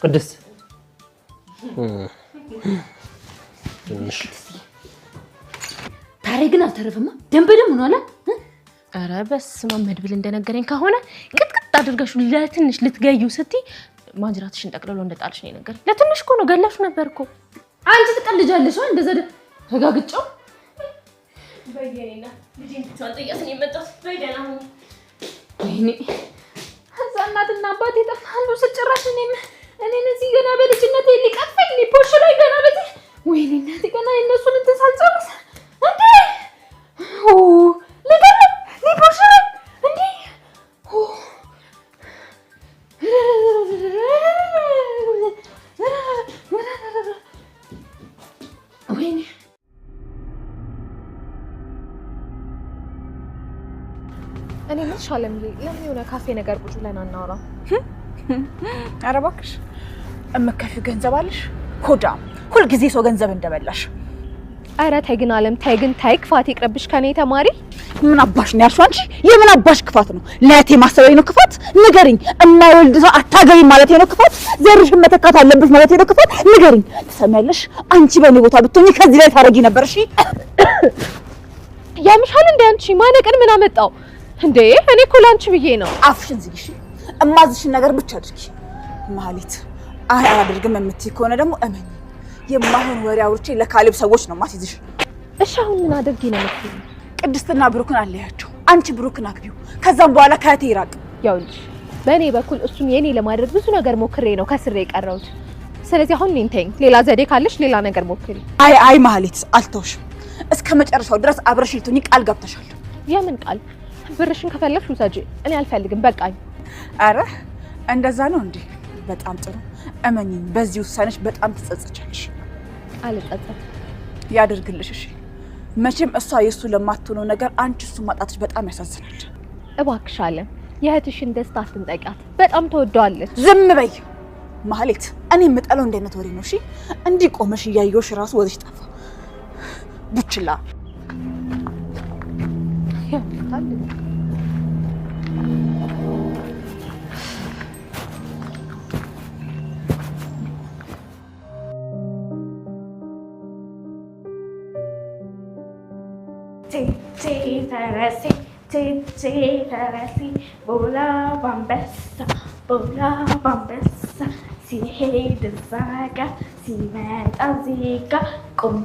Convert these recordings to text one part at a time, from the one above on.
ቅድስት ትንሽ ታሪግን አልተረፈማ ደንበደም ሆኗል። ኧረ በስመ አብ መድብል እንደነገረኝ ከሆነ ቅጥቅጥ አድርገሽ ለትንሽ ልትገዩ ስትይ ማጅራትሽን ጠቅልሎ እንደጣልሽ ነው የነገረኝ። ለትንሽ እኮ ነው ገላሽ ነበር እኮ። አንቺ ትቀልጃለሽ ወይ እንደዛ ተጋግጫው በየኔና ልጅን ትወጣያስኝ የመጣው በደና ነው። ወይኔ እናትና አባቴ ጠፋሉ ስጨራሽ እኔን እዚህ ገና በልጅነቴ ሊቀጥፈኝ ሊፖርሽ ላይ ገና በዚህ ወይኔ እናቴ ገና የነሱን እንትን ሳልጨርስ እንዴ ለገና ሊፖርሽ ላይ እንዴ ወይኔ እኔ ምን ሻለም ለምን የሆነ ካፌ ነገር ቁጭ ብለን አናወራም? ኧረ እባክሽ እመከፊው ገንዘብ አለሽ ሆዳ ሁሉ ጊዜ ሰው ገንዘብ እንደበላሽ። ኧረ ተይ ግን አለም ተይ ግን ተይ ክፋት ይቅርብሽ ከኔ ተማሪ። ምን አባሽ ነው ያልሽው አንቺ? የምን አባሽ ክፋት ነው? ለእቴ ማሰበኝ ነው ክፋት? ንገሪኝ። የማይወልድ ሰው አታገቢም ማለት ነው ክፋት? ዘርሽን መተካት አለብሽ ማለት ነው ክፋት? ንገሪኝ። ትሰሚያለሽ? አንቺ በእኔ ቦታ ብትሆኚ ከዚህ ላይ ታረጊ ነበር። እሺ ያምሻል እንደ አንቺ ማነቅን ምን አመጣው እንዴ? እኔ እኮ ላንቺ ብዬ ነው። አፍሽን ዝጊ እሺ። እማዝሽን ነገር ብቻ አድርጊ። ማህሌት አላደርግም የምትይ ከሆነ ደግሞ እመኝ የማይሆን ወሬ አውርቼ ለካሌብ ሰዎች ነው ማስይዝሽ። እሺ አሁን ምን አድርጊ ነው የምትይኝ? ቅድስትና ብሩክን አለያቸው። አንቺ ብሩክን አግቢው፣ ከዛም በኋላ ከእቴ ይራቅ። ያውልሽ በእኔ በኩል እሱን የኔ ለማድረግ ብዙ ነገር ሞክሬ ነው ከስሬ የቀረሁት። ስለዚህ አሁን እኔን ተይኝ። ሌላ ዘዴ ካለሽ ሌላ ነገር ሞክሪ። አይ ማህሌት አልተውሽም። እስከ መጨረሻው ድረስ አብረሽ ልትሆኚ ቃል ገብተሻል። የምን ቃል? ብርሽን ከፈለግሽ ውሰጂ። እኔ አልፈልግም በቃኝ። አረ እንደዛ ነው እንዴ? በጣም ጥሩ። እመኚኝ በዚህ ውሳኔሽ በጣም ትጸጸቻለሽ። አልጸጸትም። ያድርግልሽ እሺ። መቼም እሷ የሱ ለማትሆነው ነገር አንቺ እሱ ማጣትሽ በጣም ያሳዝናል። እባክሽ አለም የእህትሽን ደስታ አትንጠቂያት። በጣም ተወደዋለች። ዝም በይ ማህሌት። እኔ የምጠለው እንደ አይነት ወሬ ነው። እሺ እንዲህ ቆመሽ እያየሁሽ ራሱ ወዝሽ ጠፋ። ቡችላ ፈረሴ ቦላ ባንበሳ ሲሄድ እዛ ጋ ሲመጣ እዚህ ጋ ቁም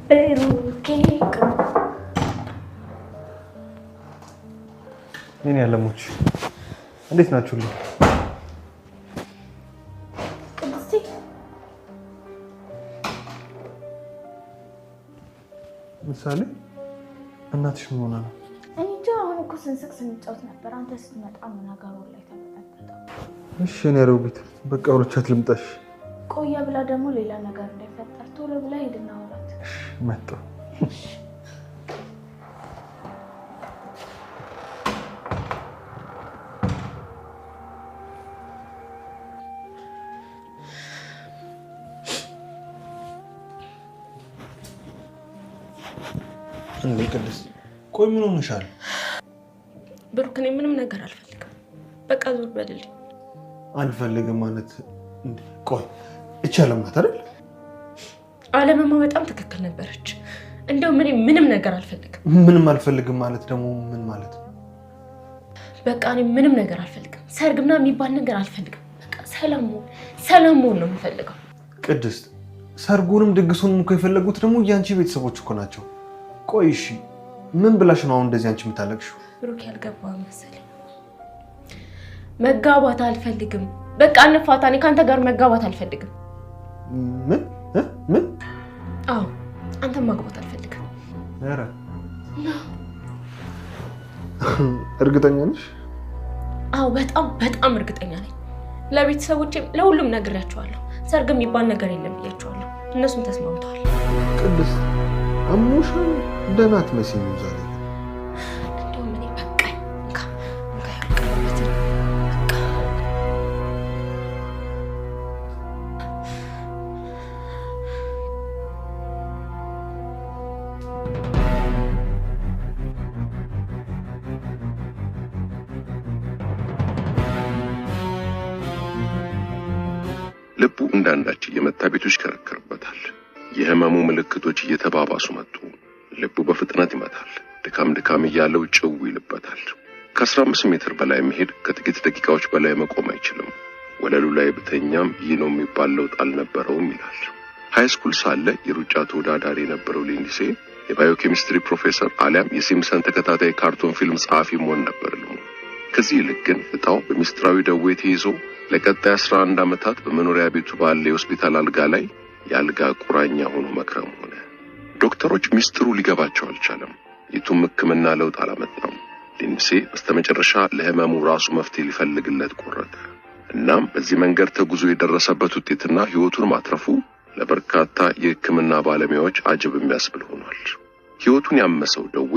ብሩኬ ቁም። የኔ ያለሞች እንዴት ናችሁልኝ? ቅድስቴ ምሳሌ እናትሽ ምን ሆና ነው? እኔ እንጃ። አሁን እኮ ስንስቅ ስንጫወት ነበር። አንተ ስትመጣ ምን ነገሩ ላይ ተመጣጣ። እሺ እኔ አሮጊት በቃ አውርቻት ልምጣሽ። ቆየ ብላ ደግሞ ሌላ ነገር እንዳይፈጠር ቶሎ ብላ ሄድና አውራት። እሺ መጣሁ። እንዴ ቅድስት ቆይ ምን ሆነሻል? ብሩክ እኔ ምንም ነገር አልፈልግም። በቃ ዞር በልልኝ። አልፈልግም ማለት እንዴ? ቆይ እቺ አለም ናት አይደል? አለምማ በጣም ትክክል ነበረች። እንደው ምንም ነገር አልፈልግም። ምንም አልፈልግም ማለት ደግሞ ምን ማለት ነው? በቃ እኔ ምንም ነገር አልፈልግም። ሰርግና የሚባል ነገር አልፈልግም። በቃ ሰላም መሆን ነው የምፈልገው። ቅድስት ሰርጉንም ድግሱንም እኮ የፈለጉት ደግሞ ያንቺ ቤተሰቦች እኮ ናቸው። ቆይ እሺ ምን ብላሽ ነው አሁን እንደዚህ አንቺ የምታለቅሽው? ብሩክ ያልገባው መሰለኝ። መጋባት አልፈልግም። በቃ እንፋታ። እኔ ካንተ ጋር መጋባት አልፈልግም። ምን? አዎ አንተ ማግባት አልፈልግም። ኧረ እርግጠኛ ነሽ? አዎ በጣም እርግጠኛ ነኝ። ለቤተሰቦቼም ለሁሉም ነግሬያቸዋለሁ። ሰርግ የሚባል ነገር የለም ብያቸዋለሁ። እነሱም ተስማምተዋል። ቅድስት አሞሻል። ደህና አትመስይም ዛሬ። እንደውም እኔ በቃኝ። ልቡ እንዳንዳች የመታ ቤቱ ይሽከረከርበታል። የህመሙ ምልክቶች እየተባባሱ መጡ። ልቡ በፍጥነት ይመታል። ድካም እያለው ጭው ይልበታል። ከ15 ሜትር በላይ መሄድ ከጥቂት ደቂቃዎች በላይ መቆም አይችልም። ወለሉ ላይ ብተኛም ይህ ነው የሚባል ለውጥ አልነበረውም ይላል። ሃይስኩል ሳለ የሩጫ ተወዳዳሪ የነበረው ሊንድሴ የባዮኬሚስትሪ ፕሮፌሰር አሊያም የሲምፕሰን ተከታታይ ካርቶን ፊልም ጸሐፊ መሆን ነበር ልሙ። ከዚህ ይልቅ ግን እጣው በሚስጥራዊ ደዌ ተይዞ ለቀጣይ 11 ዓመታት በመኖሪያ ቤቱ ባለ የሆስፒታል አልጋ ላይ የአልጋ ቁራኛ ሆኖ መክረም ሆነ። ዶክተሮች ሚስጥሩ ሊገባቸው አልቻለም። የቱም ሕክምና ለውጥ አላመጣም። ሊንድሴ በስተመጨረሻ ለህመሙ ራሱ መፍትሄ ሊፈልግለት ቆረጠ። እናም በዚህ መንገድ ተጉዞ የደረሰበት ውጤትና ህይወቱን ማትረፉ ለበርካታ የሕክምና ባለሙያዎች አጀብ የሚያስብል ሆኗል። ህይወቱን ያመሰው ደዌ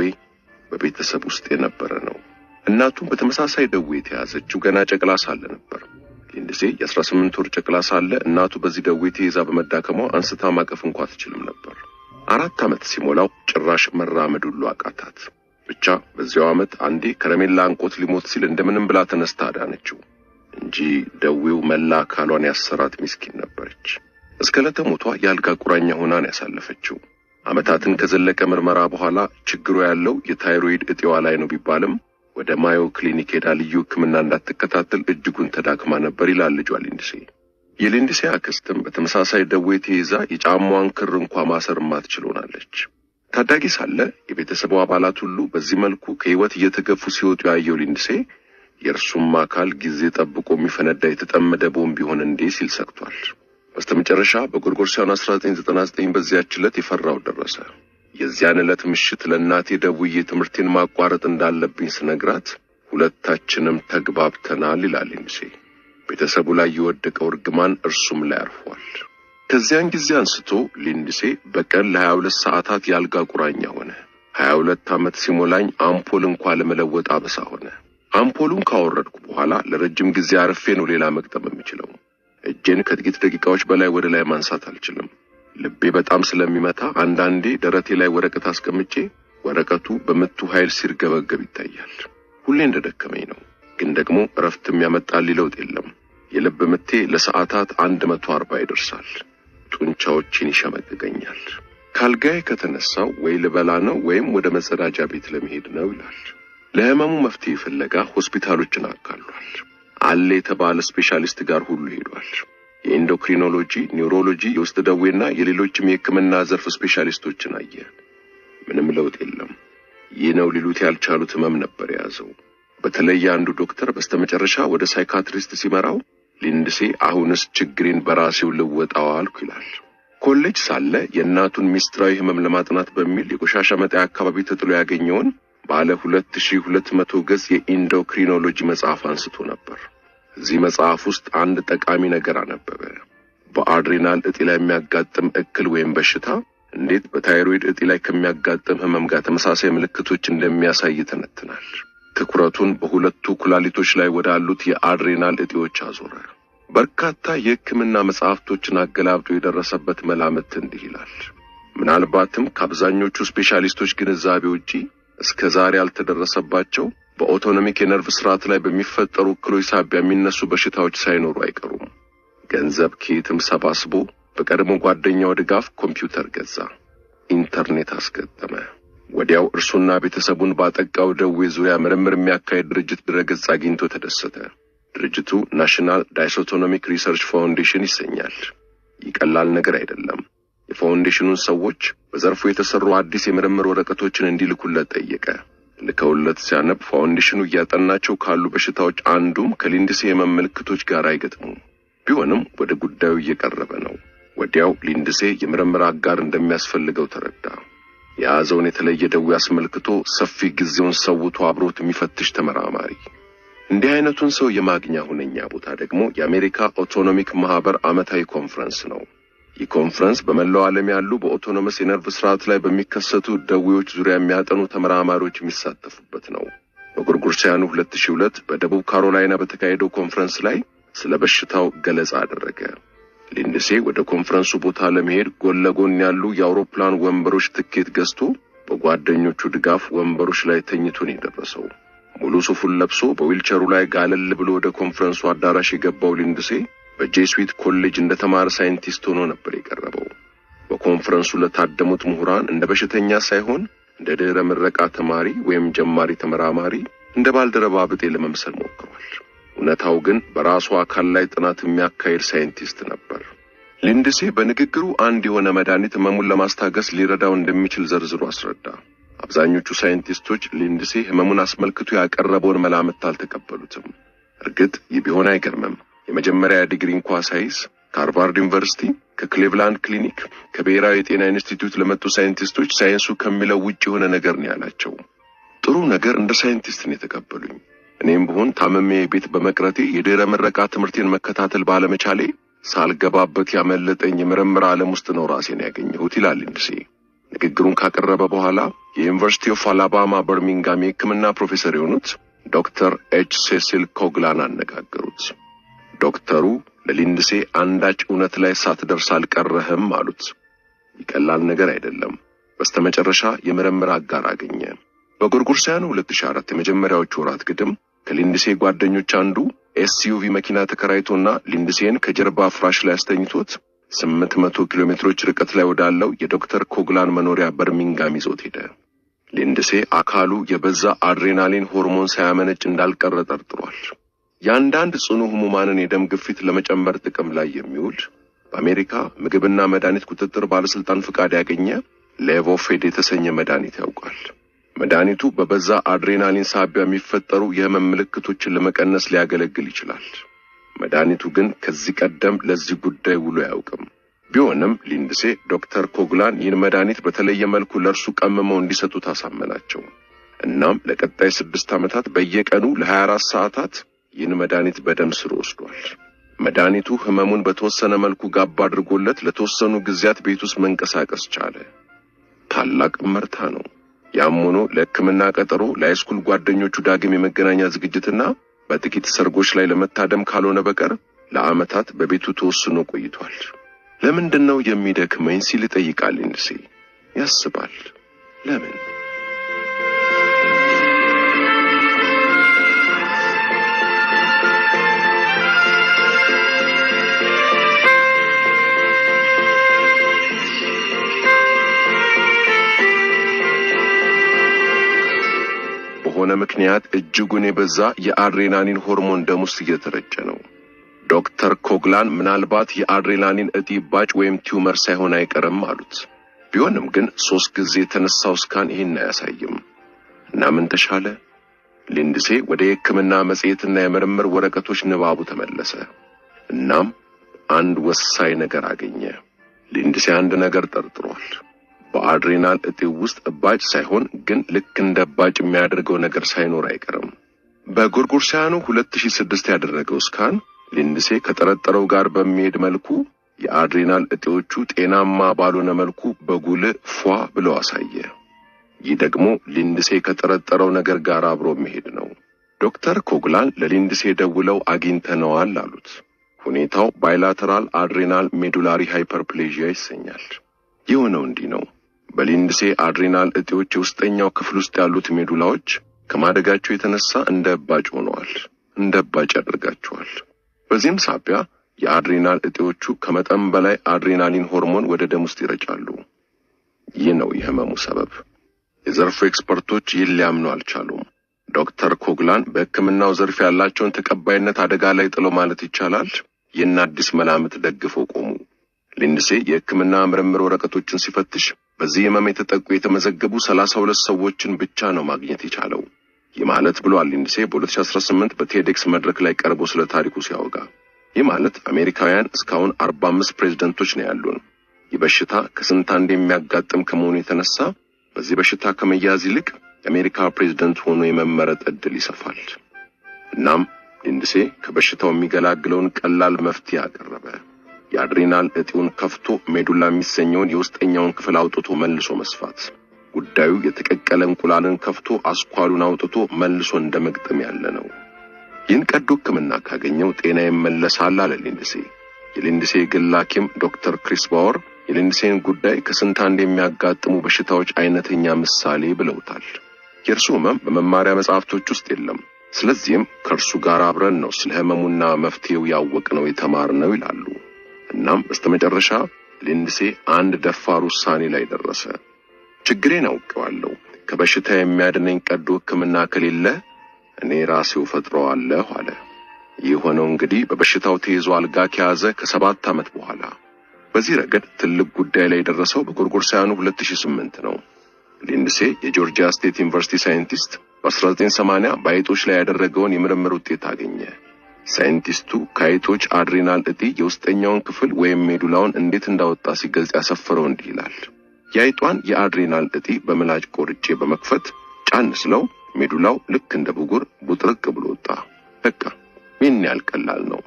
በቤተሰብ ውስጥ የነበረ ነው። እናቱም በተመሳሳይ ደዌ የተያዘችው ገና ጨቅላ ሳለ ነበር። ሊንድሴ የ18 ወር ጨቅላ ሳለ እናቱ በዚህ ደዌ ተይዛ በመዳከሟ አንስታ ማቀፍ እንኳን አትችልም ነበር። 4 ዓመት ሲሞላው ጭራሽ መራመድ ሁሉ አቃታት። ብቻ በዚያው ዓመት አንዴ ከረሜላ አንቆት ሊሞት ሲል እንደምንም ብላ ተነስታ አዳነችው እንጂ ደዌው መላ አካሏን ያሰራት ምስኪን ነበረች። እስከ ለተሞቷ የአልጋ ቁራኛ ሆና ነው ያሳለፈችው። ዓመታትን ከዘለቀ ምርመራ በኋላ ችግሩ ያለው የታይሮይድ እጢዋ ላይ ነው ቢባልም ወደ ማዮ ክሊኒክ ሄዳ ልዩ ሕክምና እንዳትከታተል እጅጉን ተዳክማ ነበር ይላል ልጇ ሊንድሴ። የሊንድሴ አክስትም በተመሳሳይ ደዌ ተይዛ የጫማዋን ክር እንኳን ማሰር ማትችል ሆናለች። ታዳጊ ሳለ የቤተሰቡ አባላት ሁሉ በዚህ መልኩ ከህይወት እየተገፉ ሲወጡ ያየው ሊንድሴ የእርሱም አካል ጊዜ ጠብቆ የሚፈነዳ የተጠመደ ቦምብ ቢሆን እንዴ ሲል ሰግቷል። በስተመጨረሻ በጎርጎሮሳውያኑ 1999 በዚያች ዕለት የፈራው ደረሰ። የዚያን ዕለት ምሽት ለእናቴ ደውዬ ትምህርቴን ማቋረጥ እንዳለብኝ ስነግራት ሁለታችንም ተግባብተናል ይላል ሊንድሴ። ቤተሰቡ ላይ የወደቀው እርግማን እርሱም ላይ አርፏል። ከዚያን ጊዜ አንስቶ ሊንድሴ በቀን ለ22 ሰዓታት ያልጋ ቁራኛ ሆነ። 22 ዓመት ሲሞላኝ አምፖል እንኳን ለመለወጥ አበሳ ሆነ። አምፖሉን ካወረድኩ በኋላ ለረጅም ጊዜ አርፌ ነው ሌላ መቅጠም የምችለው። እጄን ከጥቂት ደቂቃዎች በላይ ወደ ላይ ማንሳት አልችልም። ልቤ በጣም ስለሚመታ አንዳንዴ ደረቴ ላይ ወረቀት አስቀምጬ ወረቀቱ በምቱ ኃይል ሲርገበገብ ይታያል። ሁሌ እንደደከመኝ ነው፣ ግን ደግሞ እረፍትም ያመጣል ለውጥ የለም። የልብ ምቴ ለሰዓታት 140 ይደርሳል። ጡንቻዎችን ይሸመግገኛል። ካልጋዬ ከተነሳው ወይ ልበላ ነው ወይም ወደ መጸዳጃ ቤት ለመሄድ ነው ይላል። ለህመሙ መፍትሄ ፍለጋ ሆስፒታሎችን አካሏል። አለ የተባለ ስፔሻሊስት ጋር ሁሉ ሄዷል። የኢንዶክሪኖሎጂ፣ ኒውሮሎጂ፣ የውስጥ ደዌና የሌሎችም የሕክምና ዘርፍ ስፔሻሊስቶችን አየ። ምንም ለውጥ የለም። ይህ ነው ሊሉት ያልቻሉት ህመም ነበር የያዘው። በተለይ አንዱ ዶክተር በስተመጨረሻ ወደ ሳይካትሪስት ሲመራው ሊንድሴ አሁንስ ችግሬን በራሴው ልወጣው አልኩ ይላል። ኮሌጅ ሳለ የእናቱን ሚስጥራዊ ህመም ለማጥናት በሚል የቆሻሻ መጣያ አካባቢ ተጥሎ ያገኘውን ባለ 2200 ገጽ የኢንዶክሪኖሎጂ መጽሐፍ አንስቶ ነበር። እዚህ መጽሐፍ ውስጥ አንድ ጠቃሚ ነገር አነበበ። በአድሬናል እጢ ላይ የሚያጋጥም እክል ወይም በሽታ እንዴት በታይሮይድ እጢ ላይ ከሚያጋጥም ህመም ጋር ተመሳሳይ ምልክቶች እንደሚያሳይ ተነትናል። ትኩረቱን በሁለቱ ኩላሊቶች ላይ ወዳሉት የአድሬናል እጢዎች አዞረ። በርካታ የሕክምና መጽሐፍቶችን አገላብጦ የደረሰበት መላምት እንዲህ ይላል። ምናልባትም ከአብዛኞቹ ስፔሻሊስቶች ግንዛቤ ውጪ እስከ ዛሬ ያልተደረሰባቸው በኦቶኖሚክ የነርቭ ስርዓት ላይ በሚፈጠሩ እክሎች ሳቢያ የሚነሱ በሽታዎች ሳይኖሩ አይቀሩም። ገንዘብ ከየትም ሰባስቦ በቀድሞ ጓደኛው ድጋፍ ኮምፒውተር ገዛ፣ ኢንተርኔት አስገጠመ። ወዲያው እርሱና ቤተሰቡን ባጠቃው ደዌ ዙሪያ ምርምር የሚያካሄድ ድርጅት ድረገጽ አግኝቶ ተደሰተ። ድርጅቱ ናሽናል ዳይሶቶኖሚክ ሪሰርች ፋውንዴሽን ይሰኛል። ይቀላል ነገር አይደለም። የፋውንዴሽኑን ሰዎች በዘርፉ የተሰሩ አዲስ የምርምር ወረቀቶችን እንዲልኩለት ጠየቀ። ልከውለት ሲያነብ ፋውንዴሽኑ እያጠናቸው ካሉ በሽታዎች አንዱም ከሊንድሴ ህመም ምልክቶች ጋር አይገጥሙም። ቢሆንም ወደ ጉዳዩ እየቀረበ ነው። ወዲያው ሊንድሴ የምርምር አጋር እንደሚያስፈልገው ተረዳ። የያዘውን የተለየ ደዌ አስመልክቶ ሰፊ ጊዜውን ሰውቶ አብሮት የሚፈትሽ ተመራማሪ። እንዲህ አይነቱን ሰው የማግኛ ሁነኛ ቦታ ደግሞ የአሜሪካ ኦቶኖሚክ ማህበር ዓመታዊ ኮንፈረንስ ነው። ይህ ኮንፈረንስ በመላው ዓለም ያሉ በኦቶኖመስ የነርቭ ስርዓት ላይ በሚከሰቱ ደዌዎች ዙሪያ የሚያጠኑ ተመራማሪዎች የሚሳተፉበት ነው። በጎርጎሮሳውያኑ 2002 በደቡብ ካሮላይና በተካሄደው ኮንፈረንስ ላይ ስለ በሽታው ገለጻ አደረገ። ሊንድሴ ወደ ኮንፈረንሱ ቦታ ለመሄድ ጎን ለጎን ያሉ የአውሮፕላን ወንበሮች ትኬት ገዝቶ በጓደኞቹ ድጋፍ ወንበሮች ላይ ተኝቶ ነው የደረሰው። ሙሉ ሱፉን ለብሶ በዊልቸሩ ላይ ጋለል ብሎ ወደ ኮንፈረንሱ አዳራሽ የገባው ሊንድሴ በጄስዊት ኮሌጅ እንደተማረ ሳይንቲስት ሆኖ ነበር የቀረበው። በኮንፈረንሱ ለታደሙት ምሁራን እንደ በሽተኛ ሳይሆን እንደ ድህረ ምረቃ ተማሪ ወይም ጀማሪ ተመራማሪ እንደ ባልደረባ ብጤ ለመምሰል ሞክሯል። እውነታው ግን በራሱ አካል ላይ ጥናት የሚያካሂድ ሳይንቲስት ነበር። ሊንድሴ በንግግሩ አንድ የሆነ መድኃኒት ህመሙን ለማስታገስ ሊረዳው እንደሚችል ዘርዝሮ አስረዳ። አብዛኞቹ ሳይንቲስቶች ሊንድሴ ህመሙን አስመልክቶ ያቀረበውን መላምት አልተቀበሉትም። እርግጥ ይህ ቢሆን አይገርምም። የመጀመሪያ ዲግሪ እንኳን ሳይዝ ከሃርቫርድ ዩኒቨርሲቲ፣ ከክሊቭላንድ ክሊኒክ፣ ከብሔራዊ የጤና ኢንስቲትዩት ለመጡ ሳይንቲስቶች ሳይንሱ ከሚለው ውጭ የሆነ ነገር ነው ያላቸው። ጥሩ ነገር እንደ ሳይንቲስት ነው የተቀበሉኝ። እኔም ብሆን ታመሜ ቤት በመቅረቴ የድህረ ምረቃ ትምህርቴን መከታተል ባለመቻሌ ሳልገባበት ያመለጠኝ የምርምር ዓለም ውስጥ ነው ራሴን ያገኘሁት ይላል ሊንድሴ። ንግግሩን ካቀረበ በኋላ የዩኒቨርሲቲ ኦፍ አላባማ በርሚንጋም የሕክምና ፕሮፌሰር የሆኑት ዶክተር ኤች ሴሲል ኮግላን አነጋገሩት። ዶክተሩ ለሊንድሴ አንዳች እውነት ላይ ሳትደርስ አልቀረህም አሉት። ይቀላል ነገር አይደለም። በስተመጨረሻ የምርምር አጋር አገኘ። በጎርጎሮሳውያኑ 2004 የመጀመሪያዎቹ ወራት ግድም ከሊንድሴ ጓደኞች አንዱ ኤስዩቪ መኪና ተከራይቶና ሊንድሴን ከጀርባ ፍራሽ ላይ አስተኝቶት 800 ኪሎ ሜትሮች ርቀት ላይ ወዳለው የዶክተር ኮግላን መኖሪያ በርሚንጋም ይዞት ሄደ። ሊንድሴ አካሉ የበዛ አድሬናሊን ሆርሞን ሳያመነጭ እንዳልቀረ ጠርጥሯል። ያንዳንድ ጽኑ ህሙማንን የደም ግፊት ለመጨመር ጥቅም ላይ የሚውል በአሜሪካ ምግብና መድኃኒት ቁጥጥር ባለስልጣን ፍቃድ ያገኘ ሌቮፌድ የተሰኘ መድኃኒት ያውቃል። መድኃኒቱ በበዛ አድሬናሊን ሳቢያ የሚፈጠሩ የህመም ምልክቶችን ለመቀነስ ሊያገለግል ይችላል። መድኃኒቱ ግን ከዚህ ቀደም ለዚህ ጉዳይ ውሎ አያውቅም። ቢሆንም ሊንድሴ ዶክተር ኮግላን ይህን መድኃኒት በተለየ መልኩ ለእርሱ ቀምመው እንዲሰጡት አሳመናቸው። እናም ለቀጣይ 6 ዓመታት በየቀኑ ለ24 ሰዓታት ይህን መድኃኒት በደም ስር ወስዷል። መድኃኒቱ ህመሙን በተወሰነ መልኩ ጋብ አድርጎለት ለተወሰኑ ጊዜያት ቤት ውስጥ መንቀሳቀስ ቻለ። ታላቅ ምርታ ነው። ያም ሆኖ ለሕክምና ቀጠሮ ለሃይስኩል ጓደኞቹ ዳግም የመገናኛ ዝግጅትና በጥቂት ሰርጎች ላይ ለመታደም ካልሆነ በቀር ለዓመታት በቤቱ ተወስኖ ቆይቷል። ለምንድነው የሚደክመኝ ሲል ይጠይቃል ሊንድሴ። ያስባል። ለምን? በሆነ ምክንያት እጅጉን የበዛ የአድሬናሊን ሆርሞን ደም ውስጥ እየተረጨ ነው። ዶክተር ኮግላን ምናልባት የአድሬናሊን እጢ ባጭ ወይም ቲዩመር ሳይሆን አይቀርም አሉት። ቢሆንም ግን 3 ጊዜ የተነሳው ስካን ይህን አያሳይም። እና ምን ተሻለ? ሊንድሴ ወደ የሕክምና መጽሔትና የምርምር ወረቀቶች ንባቡ ተመለሰ። እናም አንድ ወሳኝ ነገር አገኘ። ሊንድሴ አንድ ነገር ጠርጥሯል። በአድሬናል እጢው ውስጥ እባጭ ሳይሆን ግን ልክ እንደ እባጭ የሚያደርገው ነገር ሳይኖር አይቀርም። በጎርጎሮሳውያኑ 2006 ያደረገው ስካን ሊንድሴ ከጠረጠረው ጋር በሚሄድ መልኩ የአድሬናል እጢዎቹ ጤናማ ባልሆነ መልኩ በጉልህ ፏ ብለው አሳየ። ይህ ደግሞ ሊንድሴ ከጠረጠረው ነገር ጋር አብሮ መሄድ ነው። ዶክተር ኮግላን ለሊንድሴ ደውለው አግኝተነዋል አሉት። ሁኔታው ባይላተራል አድሬናል ሜዱላሪ ሃይፐርፕሌዥያ ይሰኛል። የሆነው እንዲህ ነው። በሊንድሴ አድሬናል እጢዎች የውስጠኛው ክፍል ውስጥ ያሉት ሜዱላዎች ከማደጋቸው የተነሳ እንደ እባጭ ሆነዋል። እንደ እባጭ ያደርጋቸዋል። በዚህም ሳቢያ የአድሬናል እጢዎቹ ከመጠን በላይ አድሬናሊን ሆርሞን ወደ ደም ውስጥ ይረጫሉ። ይህ ነው የህመሙ ሰበብ። የዘርፉ ኤክስፐርቶች ይህን ሊያምኑ አልቻሉም። ዶክተር ኮግላን በሕክምናው ዘርፍ ያላቸውን ተቀባይነት አደጋ ላይ ጥሎ ማለት ይቻላል ይህን አዲስ መላምት ደግፈው ቆሙ። ሊንድሴ የሕክምና ምርምር ወረቀቶችን ሲፈትሽ በዚህ ህመም የተጠቁ የተመዘገቡ 32 ሰዎችን ብቻ ነው ማግኘት የቻለው። ይህ ማለት ብሏል ሊንድሴ በ2018 በቴዴክስ መድረክ ላይ ቀርቦ ስለ ታሪኩ ሲያወጋ። ይህ ማለት አሜሪካውያን እስካሁን 45 ፕሬዝዳንቶች ነው ያሉን። ይህ በሽታ ከስንት አንድ የሚያጋጥም ከመሆኑ የተነሳ በዚህ በሽታ ከመያዝ ይልቅ የአሜሪካ ፕሬዝዳንት ሆኖ የመመረጥ ዕድል ይሰፋል። እናም ሊንድሴ ከበሽታው የሚገላግለውን ቀላል መፍትሄ አቀረበ። የአድሬናል እጢውን ከፍቶ ሜዱላ የሚሰኘውን የውስጠኛውን ክፍል አውጥቶ መልሶ መስፋት። ጉዳዩ የተቀቀለ እንቁላልን ከፍቶ አስኳሉን አውጥቶ መልሶ እንደመግጠም ያለ ነው። ይህን ቀዶ ሕክምና ካገኘው ጤና ይመለሳል አለ ሊንድሴ። የሊንድሴ ግል ሐኪም ዶክተር ክሪስ ባወር የሊንድሴን ጉዳይ ከስንት አንድ የሚያጋጥሙ በሽታዎች አይነተኛ ምሳሌ ብለውታል። የእርሱ ህመም በመማሪያ መጽሐፍቶች ውስጥ የለም። ስለዚህም ከእርሱ ጋር አብረን ነው ስለ ህመሙና መፍትሄው ያወቅነው የተማርነው ይላሉ። እናም በስተመጨረሻ ሊንድሴ አንድ ደፋር ውሳኔ ላይ ደረሰ። ችግሬን አውቀዋለሁ። ከበሽታ የሚያድነኝ ቀዶ ሕክምና ከሌለ እኔ ራሴው ፈጥረዋለሁ አለ። ይህ ሆነው እንግዲህ በበሽታው ተይዞ አልጋ ከያዘ ከ7 ዓመት በኋላ። በዚህ ረገድ ትልቅ ጉዳይ ላይ የደረሰው በጎርጎሮሳውያኑ 2008 ነው። ሊንድሴ የጆርጂያ ስቴት ዩኒቨርሲቲ ሳይንቲስት በ1980 በአይጦች ላይ ያደረገውን የምርምር ውጤት አገኘ። ሳይንቲስቱ ከአይጦች አድሬናል እጢ የውስጠኛውን ክፍል ወይም ሜዱላውን እንዴት እንዳወጣ ሲገልጽ ያሰፈረው እንዲህ ይላል። የአይጧን የአድሬናል እጢ በምላጭ ቆርጬ በመክፈት ጫን ስለው ሜዱላው ልክ እንደ ብጉር ቡጥርቅ ብሎ ወጣ። በቃ ምን ያህል ቀላል ነው።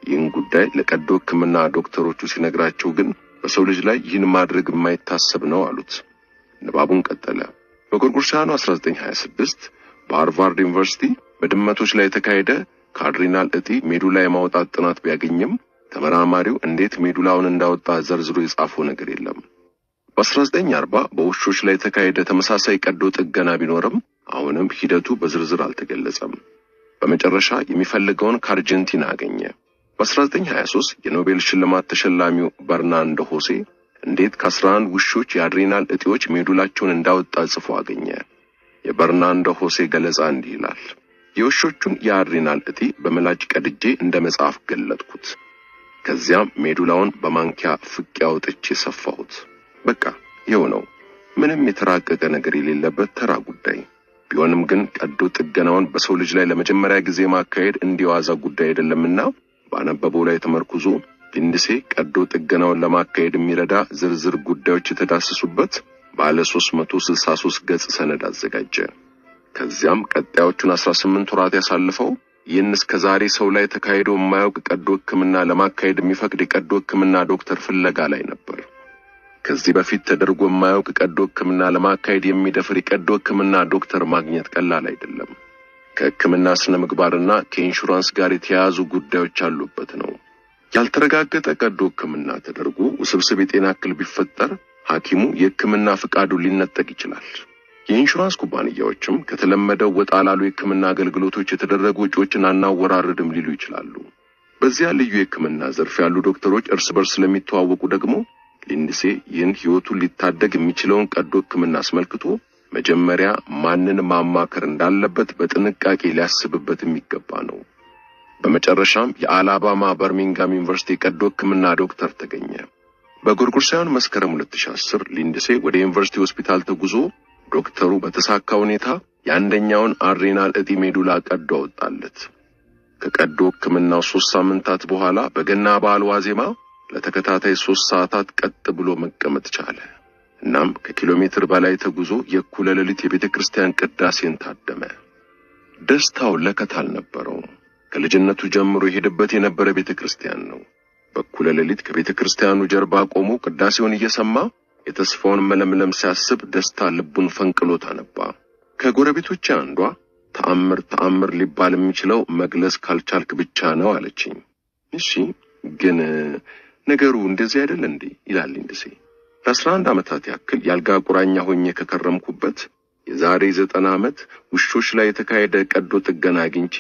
ይህን ጉዳይ ለቀዶ ሕክምና ዶክተሮቹ ሲነግራቸው ግን በሰው ልጅ ላይ ይህን ማድረግ የማይታሰብ ነው አሉት። ንባቡን ቀጠለ። በጎርጎሮሳውያኑ 1926 በሃርቫርድ ዩኒቨርሲቲ በድመቶች ላይ የተካሄደ ከአድሬናል እጢ ሜዱላ የማውጣት ጥናት ቢያገኝም ተመራማሪው እንዴት ሜዱላውን እንዳወጣ ዘርዝሮ የጻፈው ነገር የለም። በ1940 በውሾች ላይ የተካሄደ ተመሳሳይ ቀዶ ጥገና ቢኖርም አሁንም ሂደቱ በዝርዝር አልተገለጸም። በመጨረሻ የሚፈልገውን ከአርጀንቲና አገኘ። በ1923 የኖቤል ሽልማት ተሸላሚው በርናንዶ ሆሴ እንዴት ከ11 ውሾች የአድሬናል እጢዎች ሜዱላቸውን እንዳወጣ ጽፎ አገኘ። የበርናንዶ ሆሴ ገለጻ እንዲህ ይላል። የውሾቹን የአድሬናል እጢ በምላጭ ቀድጄ እንደ መጽሐፍ ገለጥኩት። ከዚያም ሜዱላውን በማንኪያ ፍቄ አውጥቼ ሰፋሁት። በቃ ይኸው ነው። ምንም የተራቀቀ ነገር የሌለበት ተራ ጉዳይ ቢሆንም ግን ቀዶ ጥገናውን በሰው ልጅ ላይ ለመጀመሪያ ጊዜ ማካሄድ እንዲዋዛ ጉዳይ አይደለምና ባነበበው ላይ ተመርኩዞ ሊንድሴ ቀዶ ጥገናውን ለማካሄድ የሚረዳ ዝርዝር ጉዳዮች የተዳሰሱበት ባለ 363 ገጽ ሰነድ አዘጋጀ። ከዚያም ቀጣዮቹን 18 ወራት ያሳልፈው ይህን እስከዛሬ ሰው ላይ ተካሂዶ የማያውቅ ቀዶ ሕክምና ለማካሄድ የሚፈቅድ የቀዶ ሕክምና ዶክተር ፍለጋ ላይ ነበር። ከዚህ በፊት ተደርጎ የማያውቅ ቀዶ ሕክምና ለማካሄድ የሚደፍር የቀዶ ሕክምና ዶክተር ማግኘት ቀላል አይደለም። ከሕክምና ስነ ምግባርና ከኢንሹራንስ ጋር የተያያዙ ጉዳዮች አሉበት ነው። ያልተረጋገጠ ቀዶ ሕክምና ተደርጎ ውስብስብ የጤና እክል ቢፈጠር ሐኪሙ የሕክምና ፍቃዱን ሊነጠቅ ይችላል። የኢንሹራንስ ኩባንያዎችም ከተለመደው ወጣ ላሉ የሕክምና አገልግሎቶች የተደረጉ ወጪዎችን አናወራርድም ሊሉ ይችላሉ። በዚያ ልዩ የሕክምና ዘርፍ ያሉ ዶክተሮች እርስ በርስ ስለሚተዋወቁ ደግሞ ሊንድሴ ይህን ሕይወቱን ሊታደግ የሚችለውን ቀዶ ሕክምና አስመልክቶ መጀመሪያ ማንን ማማከር እንዳለበት በጥንቃቄ ሊያስብበት የሚገባ ነው። በመጨረሻም የአላባማ በርሚንጋም ዩኒቨርሲቲ ቀዶ ሕክምና ዶክተር ተገኘ። በጎርጎሮሳውያኑ መስከረም 2010 ሊንድሴ ወደ ዩኒቨርሲቲ ሆስፒታል ተጉዞ ዶክተሩ በተሳካ ሁኔታ የአንደኛውን አድሬናል እጢ ሜዱላ ቀዶ አወጣለት። ከቀዶ ሕክምናው 3 ሳምንታት በኋላ በገና በዓል ዋዜማ ለተከታታይ 3 ሰዓታት ቀጥ ብሎ መቀመጥ ቻለ። እናም ከኪሎ ሜትር በላይ ተጉዞ የእኩለ ሌሊት የቤተክርስቲያን ቅዳሴን ታደመ። ደስታው ለከት አልነበረው። ከልጅነቱ ጀምሮ የሄደበት የነበረ ቤተክርስቲያን ነው። በእኩለ ሌሊት ከቤተክርስቲያኑ ጀርባ ቆሞ ቅዳሴውን እየሰማ የተስፋውን መለምለም ሲያስብ ደስታ ልቡን ፈንቅሎት አነባ። ከጎረቤቶቼ አንዷ ተአምር ሊባል የሚችለው መግለጽ ካልቻልክ ብቻ ነው አለችኝ። እሺ ግን ነገሩ እንደዚህ አይደል እንዴ ይላል ሊንድሴ። ለ11 ዓመታት ያክል ያልጋ ቁራኛ ሆኜ ከከረምኩበት የዛሬ 90 ዓመት ውሾች ላይ የተካሄደ ቀዶ ጥገና አግኝቼ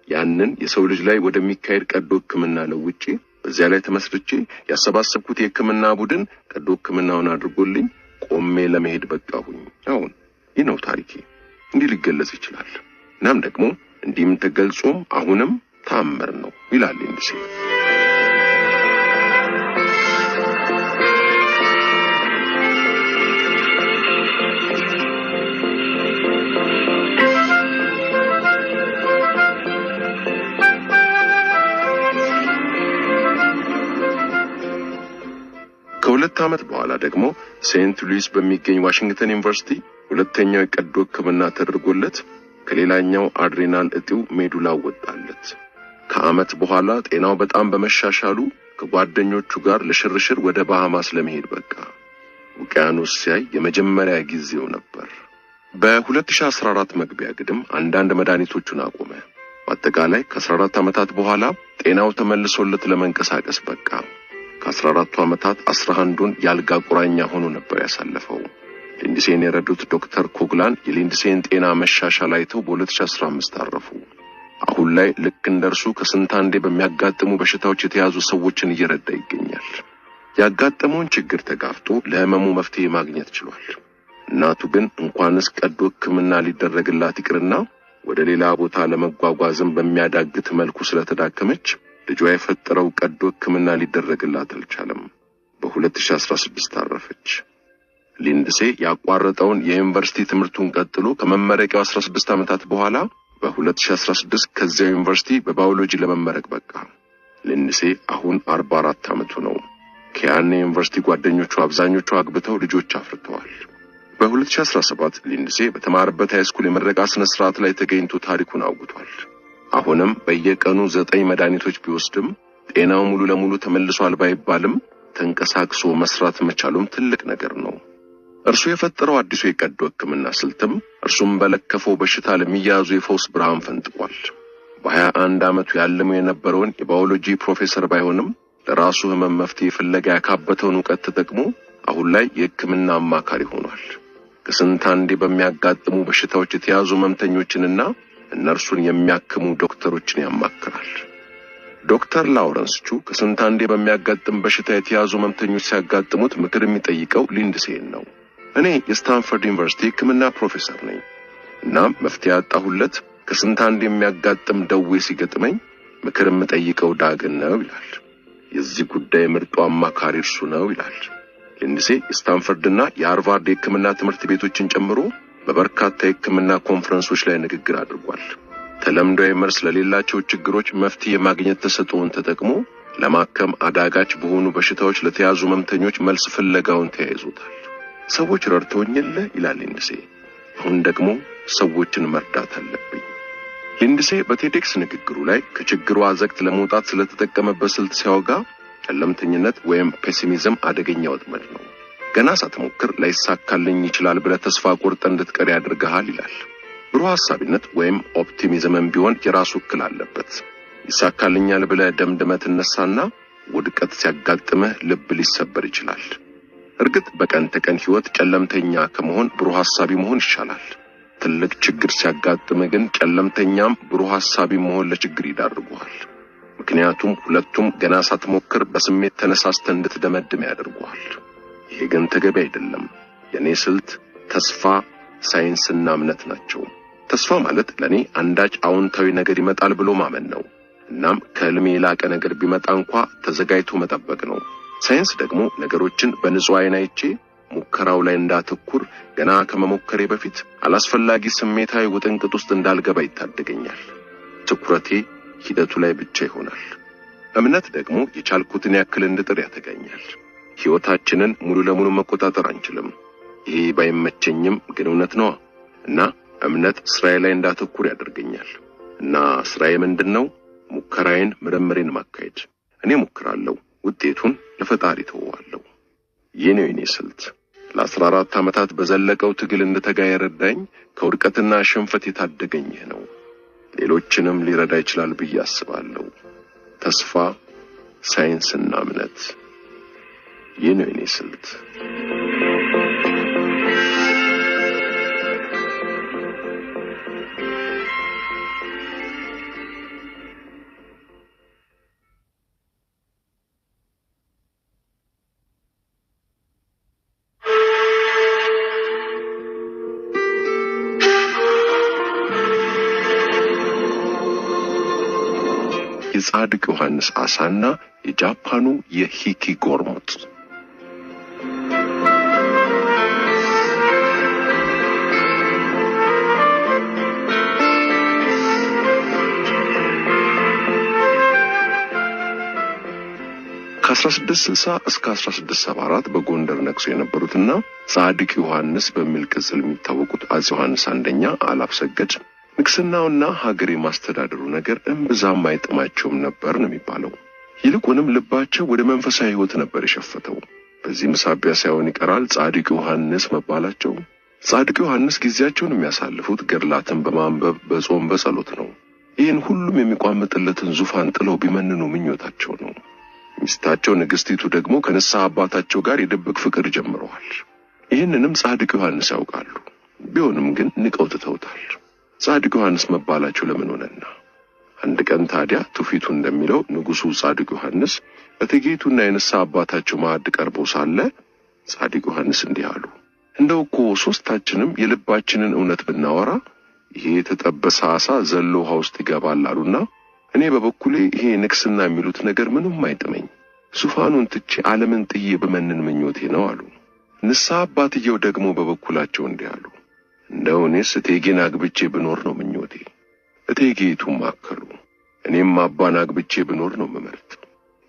ያንን የሰው ልጅ ላይ ወደሚካሄድ ቀዶ ሕክምና ለውጬ በዚያ ላይ ተመስርቼ ያሰባሰብኩት የሕክምና ቡድን ቀዶ ሕክምናውን አድርጎልኝ ቆሜ ለመሄድ በቃሁኝ። አሁን ይህ ነው ታሪኬ። እንዲህ ሊገለጽ ይችላል። እናም ደግሞ እንዲህም ተገልጾም አሁንም ተአምር ነው ይላል ሊንድሴ። ከ2 ዓመት በኋላ ደግሞ ሴንት ሉዊስ በሚገኝ ዋሽንግተን ዩኒቨርሲቲ ሁለተኛው የቀዶ ሕክምና ተደርጎለት ከሌላኛው አድሬናል እጢው ሜዱላ ወጣለት። ከዓመት በኋላ ጤናው በጣም በመሻሻሉ ከጓደኞቹ ጋር ለሽርሽር ወደ ባሃማስ ለመሄድ በቃ። ውቅያኖስ ሲያይ የመጀመሪያ ጊዜው ነበር። በ2014 መግቢያ ግድም አንዳንድ መድኃኒቶቹን አቆመ። በአጠቃላይ ከ14 ዓመታት በኋላ ጤናው ተመልሶለት ለመንቀሳቀስ በቃ። ከ14 ዓመታት 11ዱን ያልጋ ቁራኛ ሆኖ ነበር ያሳለፈው። ሊንድሴን የረዱት ዶክተር ኮግላን የሊንድሴን ጤና መሻሻል አይተው በ2015 አረፉ። አሁን ላይ ልክ እንደርሱ ከስንት አንዴ በሚያጋጥሙ በሽታዎች የተያዙ ሰዎችን እየረዳ ይገኛል። ያጋጠመውን ችግር ተጋፍጦ ለህመሙ መፍትሄ ማግኘት ችሏል። እናቱ ግን እንኳንስ ቀዶ ሕክምና ሊደረግላት ይቅርና ወደ ሌላ ቦታ ለመጓጓዝም በሚያዳግት መልኩ ስለተዳከመች ልጇ የፈጠረው ቀዶ ሕክምና ሊደረግላት አልቻለም። በ2016 አረፈች። ሊንድሴ ያቋረጠውን የዩኒቨርሲቲ ትምህርቱን ቀጥሎ ከመመረቂያው 16 ዓመታት በኋላ በ2016 ከዚያው ዩኒቨርሲቲ በባዮሎጂ ለመመረቅ በቃ። ሊንድሴ አሁን 44 ዓመቱ ነው። ከያኔ ዩኒቨርሲቲ ጓደኞቹ አብዛኞቹ አግብተው ልጆች አፍርተዋል። በ2017 ሊንድሴ በተማረበት ሃይስኩል የምረቃ ስነ ስርዓት ላይ ተገኝቶ ታሪኩን አውግቷል። አሁንም በየቀኑ 9 መድኃኒቶች ቢወስድም ጤናው ሙሉ ለሙሉ ተመልሷል ባይባልም ተንቀሳቅሶ መስራት መቻሉም ትልቅ ነገር ነው። እርሱ የፈጠረው አዲሱ የቀዶ ሕክምና ስልትም እርሱም በለከፈው በሽታ ለሚያዙ የፈውስ ብርሃን ፈንጥቋል። በ21 ዓመቱ ያለመው የነበረውን የባዮሎጂ ፕሮፌሰር ባይሆንም ለራሱ ህመም መፍትሄ ፍለጋ ያካበተውን ዕውቀት ተጠቅሞ አሁን ላይ የሕክምና አማካሪ ሆኗል። ከስንት አንዴ በሚያጋጥሙ በሽታዎች የተያዙ ህመምተኞችንና እነርሱን የሚያክሙ ዶክተሮችን ያማክራል። ዶክተር ላውረንስ ቹ ከስንት አንዴ በሚያጋጥም በሽታ የተያዙ ህመምተኞች ሲያጋጥሙት ምክር የሚጠይቀው ሊንድሴን ነው። እኔ የስታንፈርድ ዩኒቨርሲቲ ሕክምና ፕሮፌሰር ነኝ እና መፍትሄ ያጣሁለት ከስንት አንዴ የሚያጋጥም ደዌ ሲገጥመኝ ምክር የምጠይቀው ዳግን ነው ይላል። የዚህ ጉዳይ ምርጡ አማካሪ እርሱ ነው ይላል። ሊንድሴ የስታንፈርድና የሃርቫርድ የሕክምና ትምህርት ቤቶችን ጨምሮ በበርካታ የሕክምና ኮንፈረንሶች ላይ ንግግር አድርጓል። ተለምዷዊ መልስ ለሌላቸው ችግሮች መፍትሄ የማግኘት ተሰጥኦውን ተጠቅሞ ለማከም አዳጋች በሆኑ በሽታዎች ለተያዙ ህመምተኞች መልስ ፍለጋውን ተያይዞታል። ሰዎች ረድተውኛል ይላል ሊንድሴ። አሁን ደግሞ ሰዎችን መርዳት አለብኝ። ሊንድሴ በቴዴክስ ንግግሩ ላይ ከችግሩ አዘቅት ለመውጣት ስለተጠቀመበት ስልት ሲያወጋ ጨለምተኝነት ወይም ፔሲሚዝም አደገኛ ወጥመድ ነው። ገና ሳትሞክር ላይሳካልኝ ይችላል ብለህ ተስፋ ቆርጠህ እንድትቀር ያደርግሃል ይላል። ብሩህ ሐሳቢነት ወይም ኦፕቲሚዝምም ቢሆን የራሱ እክል አለበት። ይሳካልኛል ብለህ ደምድመህ ትነሳና ውድቀት ሲያጋጥምህ ልብ ሊሰበር ይችላል። እርግጥ በቀን ተቀን ህይወት ጨለምተኛ ከመሆን ብሩህ ሐሳቢ መሆን ይሻላል። ትልቅ ችግር ሲያጋጥምህ ግን ጨለምተኛም ብሩህ ሐሳቢ መሆን ለችግር ይዳርጉሃል። ምክንያቱም ሁለቱም ገና ሳትሞክር በስሜት ተነሳስተህ እንድትደመድም ያደርጉሃል። ይሄ ግን ተገቢ አይደለም። የኔ ስልት ተስፋ፣ ሳይንስና እምነት ናቸው። ተስፋ ማለት ለኔ አንዳች አዎንታዊ ነገር ይመጣል ብሎ ማመን ነው። እናም ከህልሜ የላቀ ነገር ቢመጣ እንኳ ተዘጋጅቶ መጠበቅ ነው። ሳይንስ ደግሞ ነገሮችን በንጹህ ዓይን አይቼ ሙከራው ላይ እንዳተኩር ገና ከመሞከሬ በፊት አላስፈላጊ ስሜታዊ ውጥንቅጥ ውስጥ እንዳልገባ ይታደገኛል። ትኩረቴ ሂደቱ ላይ ብቻ ይሆናል። እምነት ደግሞ የቻልኩትን ያክል እንድጥር ያተጋኛል። ሕይወታችንን ሙሉ ለሙሉ መቆጣጠር አንችልም። ይሄ ባይመቸኝም ግን እውነት ነው እና እምነት ስራዬ ላይ እንዳተኩር ያደርገኛል። እና ስራዬ ምንድነው? ሙከራዬን፣ ምርምሬን ማካሄድ። እኔ ሙከራለሁ፣ ውጤቱን ለፈጣሪ ተወዋለሁ። ይህ ነው የኔ ስልት። ለ14 ዓመታት በዘለቀው ትግል እንድተጋ የረዳኝ ከውድቀትና ሽንፈት የታደገኝ ነው። ሌሎችንም ሊረዳ ይችላል ብዬ አስባለሁ። ተስፋ፣ ሳይንስና እምነት። ይህ ነው የኔ ስልት። የጻድቅ ዮሐንስ አሳና የጃፓኑ የሂኪጎርሞት። ከ1660 እስከ 1674 በጎንደር ነግሰው የነበሩትና ጻድቅ ዮሐንስ በሚል ቅጽል የሚታወቁት አፄ ዮሐንስ አንደኛ አላፍ ሰገድ ንግስናውና ሀገር የማስተዳደሩ ነገር እምብዛም አይጥማቸውም ነበር ነው የሚባለው። ይልቁንም ልባቸው ወደ መንፈሳዊ ሕይወት ነበር የሸፈተው። በዚህም ሳቢያ ሳይሆን ይቀራል ጻድቅ ዮሐንስ መባላቸው። ጻድቅ ዮሐንስ ጊዜያቸውን የሚያሳልፉት ገድላትን በማንበብ በጾም በጸሎት ነው። ይህን ሁሉም የሚቋምጥለትን ዙፋን ጥለው ቢመንኑ ምኞታቸው ነው። ሚስታቸው ንግስቲቱ ደግሞ ከንስሐ አባታቸው ጋር የድብቅ ፍቅር ጀምረዋል። ይህንንም ጻድቅ ዮሐንስ ያውቃሉ። ቢሆንም ግን ንቀው ትተውታል። ጻድቅ ዮሐንስ መባላቸው ለምን ሆነና? አንድ ቀን ታዲያ ትውፊቱ እንደሚለው ንጉሱ ጻድቅ ዮሐንስ እቴጌይቱና የንስሐ አባታቸው ማዕድ ቀርቦ ሳለ ጻድቅ ዮሐንስ እንዲህ አሉ። እንደው እኮ ሶስታችንም የልባችንን እውነት ብናወራ ይሄ የተጠበሰ ዓሣ ዘሎ ውሃ ውስጥ ይገባል አሉና እኔ በበኩሌ ይሄ ንግስና የሚሉት ነገር ምንም አይጥመኝ፣ ዙፋኑን ትቼ ዓለምን ጥዬ በመንን ምኞቴ ነው አሉ። ንስሐ አባትየው ደግሞ በበኩላቸው እንዲህ አሉ። እንደው እኔስ እቴጌን አግብቼ ብኖር ነው ምኞቴ። እቴጌይቱም አከሉ። እኔም አባን አግብቼ ብኖር ነው መመርጥ።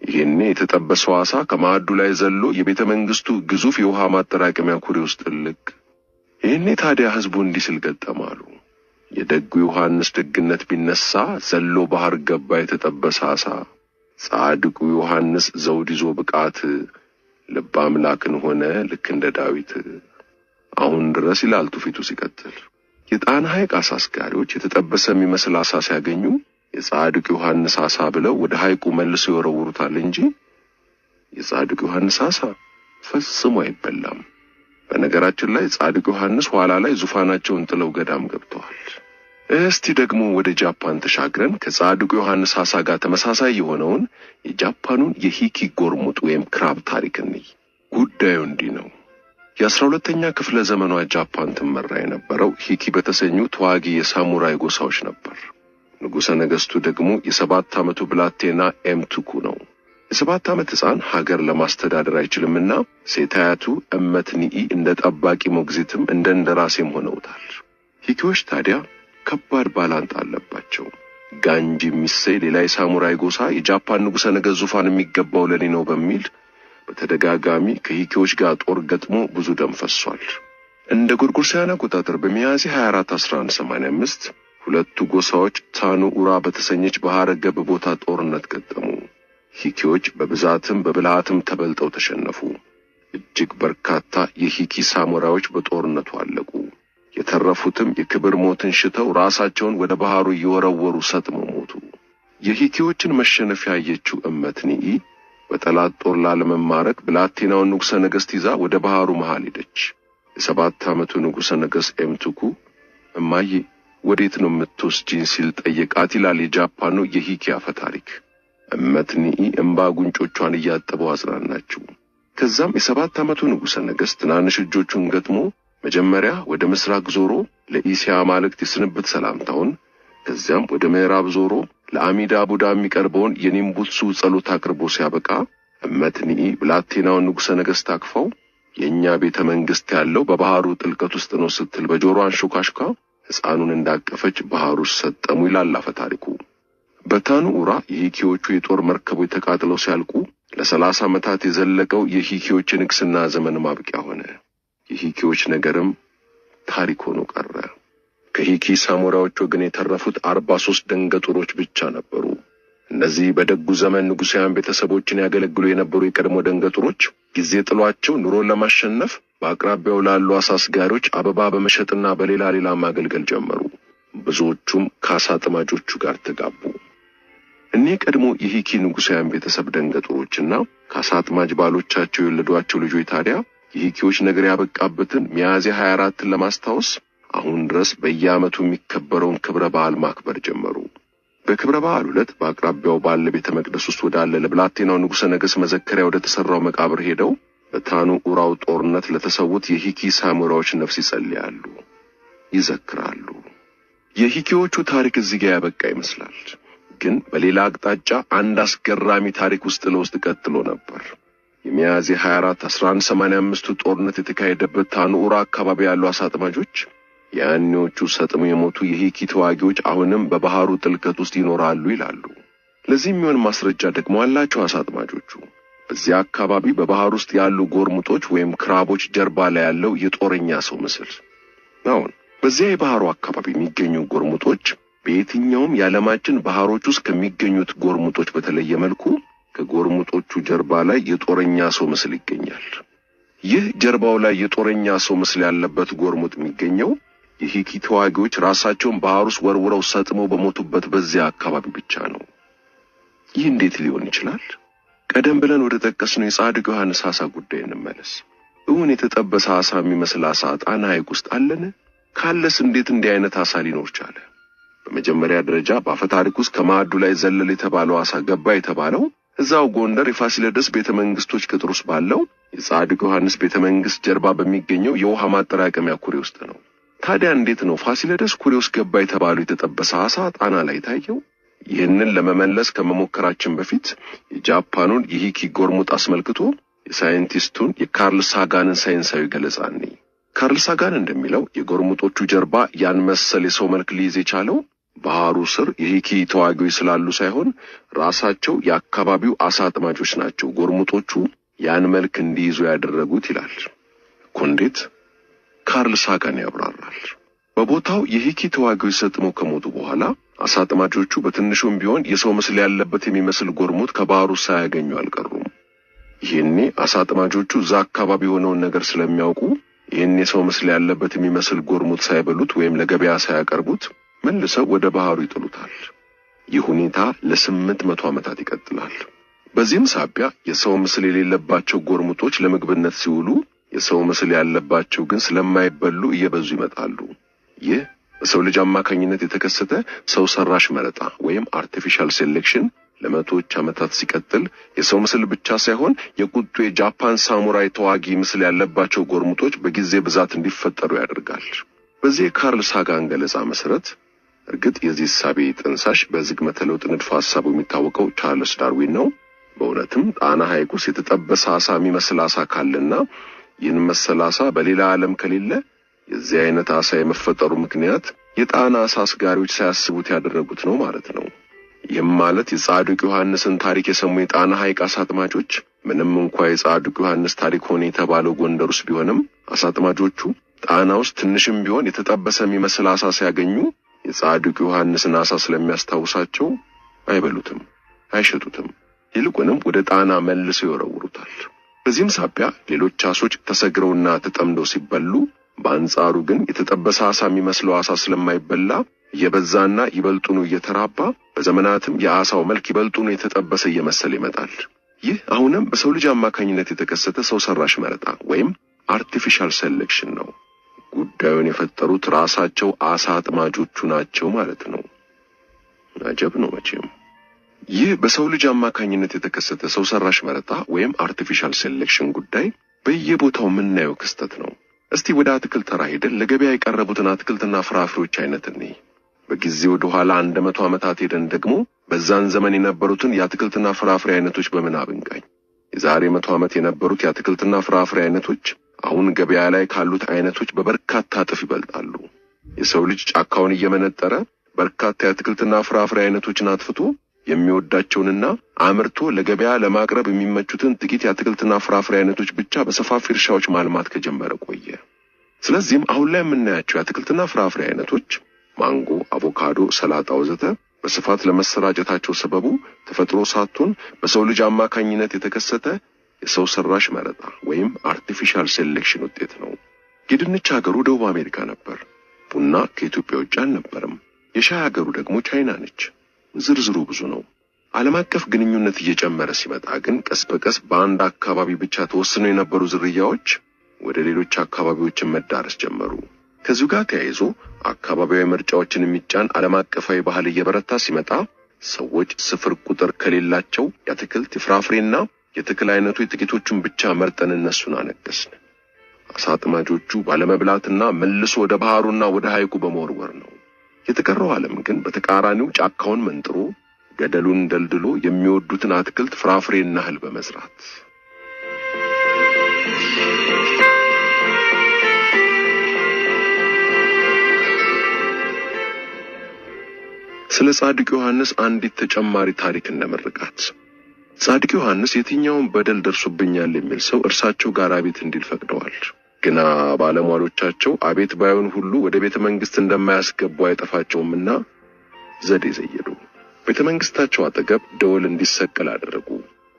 ይሄኔ የተጠበሰው ዓሣ ከማዕዱ ላይ ዘሎ የቤተ መንግስቱ ግዙፍ የውሃ ማጠራቀሚያ ኩሬ ውስጥ ልቅ። ይሄኔ ታዲያ ህዝቡ እንዲህ ሲል ገጠማሉ። የደጉ ዮሐንስ ደግነት ቢነሳ ዘሎ ባህር ገባ የተጠበሰ ዓሣ። ጻድቁ ዮሐንስ ዘውድ ይዞ ብቃት ልበ አምላክን ሆነ ልክ እንደ ዳዊት። አሁን ድረስ ይላል ትውፊቱ ሲቀጥል የጣና ሐይቅ ዓሣ አስጋሪዎች የተጠበሰ የሚመስል ዓሣ ሲያገኙ የጻድቅ ዮሐንስ ዓሣ ብለው ወደ ሐይቁ መልሰው ይወረውሩታል እንጂ የጻድቅ ዮሐንስ ዓሣ ፈጽሞ አይበላም። በነገራችን ላይ ጻድቅ ዮሐንስ ኋላ ላይ ዙፋናቸውን ጥለው ገዳም ገብተዋል። እስቲ ደግሞ ወደ ጃፓን ተሻግረን ከጻድቁ ዮሐንስ ዓሣ ጋር ተመሳሳይ የሆነውን የጃፓኑን የሂኪ ጎርሙጥ ወይም ክራብ ታሪክ እንይ። ጉዳዩ እንዲህ ነው። የ12ኛ ክፍለ ዘመኗ ጃፓን ትመራ የነበረው ሂኪ በተሰኙ ተዋጊ የሳሙራይ ጎሳዎች ነበር። ንጉሠ ነገሥቱ ደግሞ የ7 ዓመቱ ብላቴና ኤምቱኩ ነው። የ7 ዓመት ሕፃን ሀገር ለማስተዳደር አይችልምና ሴታያቱ እመትኒኢ እንደ ጠባቂ ሞግዚትም እንደ እንደራሴም ሆነውታል። ሂኪዎች ታዲያ ከባድ ባላንጣ አለባቸው። ጋንጂ የሚሰይ ሌላ የሳሙራይ ጎሳ የጃፓን ንጉሠ ነገሥት ዙፋን የሚገባው ለኔ ነው በሚል በተደጋጋሚ ከሂኪዎች ጋር ጦር ገጥሞ ብዙ ደም ፈሷል። እንደ ጎርጎሮሳውያን አቆጣጠር በሚያዝያ 24 1185 ሁለቱ ጎሳዎች ታኑ ኡራ በተሰኘች ባህረ ገብ ቦታ ጦርነት ገጠሙ። ሂኪዎች በብዛትም በብልሃትም ተበልጠው ተሸነፉ። እጅግ በርካታ የሂኪ ሳሙራዮች በጦርነቱ አለቁ። የተረፉትም የክብር ሞትን ሽተው ራሳቸውን ወደ ባህሩ እየወረወሩ ሰጥመው ሞቱ። የሂኪዎችን መሸነፍ ያየችው እመትኒኢ በጠላት ጦር ላለመማረክ ብላቴናውን ንጉሠ ነገሥት ይዛ ወደ ባህሩ መሃል ሄደች። የ7 ዓመቱ ንጉሠ ነገሥት ኤምቱኩ እማዬ ወዴት ነው የምትወስጂኝ ሲል ጠየቃት ይላል የጃፓኑ የሂኪ አፈ ታሪክ። እመትኒኢ እምባ ጉንጮቿን እያጠበው አጽናናችው። ከዛም የ7 ዓመቱ ንጉሠ ነገሥት ትናንሽ እጆቹን ገጥሞ መጀመሪያ ወደ ምስራቅ ዞሮ ለኢሲያ አማልክት የስንብት ሰላምታውን፣ ከዚያም ወደ ምዕራብ ዞሮ ለአሚዳ ቡዳ የሚቀርበውን የኒምቡትሱ ጸሎት አቅርቦ ሲያበቃ እመትኒኢ ብላቴናውን ንጉሠ ነገሥት አቅፈው የእኛ ቤተ መንግሥት ያለው በባህሩ ጥልቀት ውስጥ ነው ስትል በጆሮ አንሾካሽካ ሕፃኑን እንዳቀፈች ባህሩ ውስጥ ሰጠሙ ይላል አፈ ታሪኩ። በታኑ ኡራ የሂኪዎቹ የጦር መርከቦች ተቃጥለው ሲያልቁ ለ30 ዓመታት የዘለቀው የሂኪዎች ንግስና ዘመን ማብቂያ ሆነ። የሂኪዎች ነገርም ታሪክ ሆኖ ቀረ። ከሂኪ ሳሙራዮች ወገን የተረፉት 43 ደንገጡሮች ብቻ ነበሩ። እነዚህ በደጉ ዘመን ንጉሳውያን ቤተሰቦችን ያገለግሉ የነበሩ የቀድሞ ደንገጡሮች ጊዜ ጥሏቸው ኑሮን ለማሸነፍ በአቅራቢያው ላሉ ዓሣ አስጋሪዎች አበባ በመሸጥና በሌላ ማገልገል ጀመሩ። ብዙዎቹም ከዓሣ አጥማጆቹ ጋር ተጋቡ። እኒህ ቀድሞ የሂኪ ንጉሳውያን ቤተሰብ ደንገጡሮችና ከዓሣ አጥማጅ ባሎቻቸው የወለዷቸው ልጆች ታዲያ የሂኪዎች ነገር ያበቃበትን ሚያዝያ 24ን ለማስታወስ አሁን ድረስ በየዓመቱ የሚከበረውን ክብረ በዓል ማክበር ጀመሩ። በክብረ በዓሉ ዕለት በአቅራቢያው ባለ ቤተ መቅደስ ውስጥ ወዳለ ለብላቴናው ንጉሠ ነገሥት መዘከሪያ ወደ ተሰራው መቃብር ሄደው በታኑ ኡራው ጦርነት ለተሰዉት የሂኪ ሳሙራዮች ነፍስ ይጸልያሉ፣ ይዘክራሉ። የሂኪዎቹ ታሪክ እዚህ ጋር ያበቃ ይመስላል። ግን በሌላ አቅጣጫ አንድ አስገራሚ ታሪክ ውስጥ ለውስጥ ቀጥሎ ነበር። የሚያዝያ 24 1185 ጦርነት የተካሄደበት ታኑ ኡራ አካባቢ ያሉ ዓሣ አጥማጆች ያኔዎቹ ሰጥሞ የሞቱ የሂኪ ተዋጊዎች አሁንም በባህሩ ጥልቀት ውስጥ ይኖራሉ ይላሉ። ለዚህ የሚሆን ማስረጃ ደግሞ አላቸው ዓሣ አጥማጆቹ። በዚያ አካባቢ በባህር ውስጥ ያሉ ጎርሙጦች ወይም ክራቦች ጀርባ ላይ ያለው የጦረኛ ሰው ምስል። አሁን በዚያ የባህሩ አካባቢ የሚገኙ ጎርሙጦች በየትኛውም የዓለማችን ባህሮች ውስጥ ከሚገኙት ጎርሙጦች በተለየ መልኩ ከጎርሙጦቹ ጀርባ ላይ የጦረኛ ሰው ምስል ይገኛል። ይህ ጀርባው ላይ የጦረኛ ሰው ምስል ያለበት ጎርሙጥ የሚገኘው የሂኪ ተዋጊዎች ራሳቸውን ባህር ውስጥ ወርውረው ሰጥመው በሞቱበት በዚያ አካባቢ ብቻ ነው። ይህ እንዴት ሊሆን ይችላል? ቀደም ብለን ወደ ጠቀስነው የጻድቅ ዮሐንስ ዓሣ ጉዳይ እንመለስ። እውን የተጠበሰ አሳ የሚመስል አሳ ጣና ሐይቅ ውስጥ አለን? ካለስ እንዴት እንዲህ አይነት አሳ ሊኖር ቻለ? በመጀመሪያ ደረጃ በአፈታሪክ ውስጥ ከማዕዱ ላይ ዘለል የተባለው አሳ ገባ የተባለው እዛው ጎንደር የፋሲለደስ ቤተመንግስቶች ቅጥር ውስጥ ባለው የጻድቁ ዮሐንስ ቤተመንግስት ጀርባ በሚገኘው የውሃ ማጠራቀሚያ ኩሬ ውስጥ ነው። ታዲያ እንዴት ነው ፋሲለደስ ኩሬ ውስጥ ገባ የተባለው የተጠበሰ አሳ ጣና ላይ ታየው? ይህንን ለመመለስ ከመሞከራችን በፊት የጃፓኑን የሂኪ ጎርሙጥ አስመልክቶ የሳይንቲስቱን የካርል ሳጋንን ሳይንሳዊ ገለጻ እንይ። ካርል ሳጋን እንደሚለው የጎርሙጦቹ ጀርባ ያን መሰል የሰው መልክ ሊይዝ የቻለው ባህሩ ስር የሂኪ ተዋጊዎች ስላሉ ሳይሆን ራሳቸው የአካባቢው አሳ አጥማጆች ናቸው ጎርሙጦቹ ያን መልክ እንዲይዙ ያደረጉት ይላል። እንዴት? ካርል ሳጋን ያብራራል። በቦታው የሂኪ ተዋጊዎች ሰጥመው ከሞቱ በኋላ አሳ አጥማጆቹ በትንሹም ቢሆን የሰው ምስል ያለበት የሚመስል ጎርሙጥ ከባህሩ ሳያገኙ አልቀሩም። ይህኔ አሳ አጥማጆቹ እዛ አካባቢ የሆነውን ነገር ስለሚያውቁ ይህን የሰው ምስል ያለበት የሚመስል ጎርሙጥ ሳይበሉት ወይም ለገበያ ሳያቀርቡት መልሰው ወደ ባህሩ ይጥሉታል። ይህ ሁኔታ ለ800 ዓመታት ይቀጥላል። በዚህም ሳቢያ የሰው ምስል የሌለባቸው ጎርሙጦች ለምግብነት ሲውሉ የሰው ምስል ያለባቸው ግን ስለማይበሉ እየበዙ ይመጣሉ። ይህ በሰው ልጅ አማካኝነት የተከሰተ ሰው ሰራሽ መረጣ ወይም አርቲፊሻል ሴሌክሽን ለመቶዎች ዓመታት ሲቀጥል የሰው ምስል ብቻ ሳይሆን የቁጡ የጃፓን ሳሙራይ ተዋጊ ምስል ያለባቸው ጎርሙጦች በጊዜ ብዛት እንዲፈጠሩ ያደርጋል። በዚህ ካርል ሳጋን ገለጻ መሰረት እርግጥ የዚህ ሳቢ ጥንሳሽ በዝግመተ ለውጥ ንድፈ ሐሳቡ የሚታወቀው ቻርልስ ዳርዊን ነው። በእውነትም ጣና ሐይቅ ውስጥ የተጠበሰ አሳ የሚመስል አሳ ካለና ይህን መሰል አሳ በሌላ ዓለም ከሌለ የዚህ አይነት አሳ የመፈጠሩ ምክንያት የጣና አሳ አስጋሪዎች ሳያስቡት ያደረጉት ነው ማለት ነው። ይህም ማለት የጻድቁ ዮሐንስን ታሪክ የሰሙ የጣና ሐይቅ አሳ አጥማጆች ምንም እንኳን የጻድቁ ዮሐንስ ታሪክ ሆነ የተባለው ጎንደር ውስጥ ቢሆንም አሳ አጥማጆቹ ጣና ውስጥ ትንሽም ቢሆን የተጠበሰ የሚመስል አሳ ሲያገኙ የጻድቁ ዮሐንስን አሳ ስለሚያስታውሳቸው አይበሉትም፣ አይሸጡትም። ይልቁንም ወደ ጣና መልሰው ይወረውሩታል። በዚህም ሳቢያ ሌሎች አሶች ተሰግረውና ተጠምደው ሲበሉ፣ በአንጻሩ ግን የተጠበሰ አሳ የሚመስለው አሳ ስለማይበላ እየበዛና ይበልጡኑ እየተራባ በዘመናትም የአሳው መልክ ይበልጡኑ የተጠበሰ እየመሰለ ይመጣል። ይህ አሁንም በሰው ልጅ አማካኝነት የተከሰተ ሰው ሰራሽ መረጣ ወይም አርቲፊሻል ሴሌክሽን ነው። ጉዳዩን የፈጠሩት ራሳቸው አሳ አጥማጆቹ ናቸው ማለት ነው። አጀብ ነው መቼም። ይህ በሰው ልጅ አማካኝነት የተከሰተ ሰው ሰራሽ መረጣ ወይም አርቲፊሻል ሴሌክሽን ጉዳይ በየቦታው የምናየው ክስተት ነው። እስቲ ወደ አትክልት ተራ ሄደን ለገበያ የቀረቡትን አትክልትና ፍራፍሬዎች አይነት እንይ። በጊዜ ወደ ኋላ 100 ዓመታት ሄደን ደግሞ በዛን ዘመን የነበሩትን የአትክልትና ፍራፍሬ አይነቶች በምናብ እንቃኝ። የዛሬ 100 ዓመት የነበሩት የአትክልትና ፍራፍሬ አይነቶች አሁን ገበያ ላይ ካሉት አይነቶች በበርካታ እጥፍ ይበልጣሉ። የሰው ልጅ ጫካውን እየመነጠረ በርካታ የአትክልትና ፍራፍሬ አይነቶችን አጥፍቶ የሚወዳቸውንና አምርቶ ለገበያ ለማቅረብ የሚመቹትን ጥቂት የአትክልትና ፍራፍሬ አይነቶች ብቻ በሰፋፊ እርሻዎች ማልማት ከጀመረ ቆየ። ስለዚህም አሁን ላይ የምናያቸው የአትክልትና ፍራፍሬ አይነቶች ማንጎ፣ አቮካዶ፣ ሰላጣ ወዘተ በስፋት ለመሰራጨታቸው ሰበቡ ተፈጥሮ ሳትሆን በሰው ልጅ አማካኝነት የተከሰተ የሰው ሰራሽ መረጣ ወይም አርቲፊሻል ሴሌክሽን ውጤት ነው። የድንች ሀገሩ ደቡብ አሜሪካ ነበር። ቡና ከኢትዮጵያ ውጭ አልነበረም። የሻይ ሀገሩ ደግሞ ቻይና ነች። ዝርዝሩ ብዙ ነው። ዓለም አቀፍ ግንኙነት እየጨመረ ሲመጣ ግን ቀስ በቀስ በአንድ አካባቢ ብቻ ተወስነው የነበሩ ዝርያዎች ወደ ሌሎች አካባቢዎች መዳረስ ጀመሩ። ከዚሁ ጋር ተያይዞ አካባቢያዊ ምርጫዎችን የሚጫን ዓለም አቀፋዊ ባህል እየበረታ ሲመጣ ሰዎች ስፍር ቁጥር ከሌላቸው የአትክልት የፍራፍሬና የተክል አይነቶች ጥቂቶቹን ብቻ መርጠን እነሱን አነገስን። አሳ አጥማጆቹ ባለመብላትና መልሶ ወደ ባህሩና ወደ ሐይቁ በመወርወር ነው። የተቀረው ዓለም ግን በተቃራኒው ጫካውን መንጥሮ ገደሉን ደልድሎ የሚወዱትን አትክልት ፍራፍሬና እህል በመዝራት ስለ ጻድቁ ዮሐንስ አንዲት ተጨማሪ ታሪክ እንመርቃት። ጻድቁ ዮሐንስ የትኛውን በደል ደርሶብኛል የሚል ሰው እርሳቸው ጋር አቤት እንዲል ፈቅደዋል። ግና ባለሟሎቻቸው አቤት ባዩን ሁሉ ወደ ቤተ መንግስት እንደማያስገቡ አይጠፋቸውምና ዘዴ ዘየዱ። ቤተ መንግስታቸው አጠገብ ደወል እንዲሰቀል አደረጉ።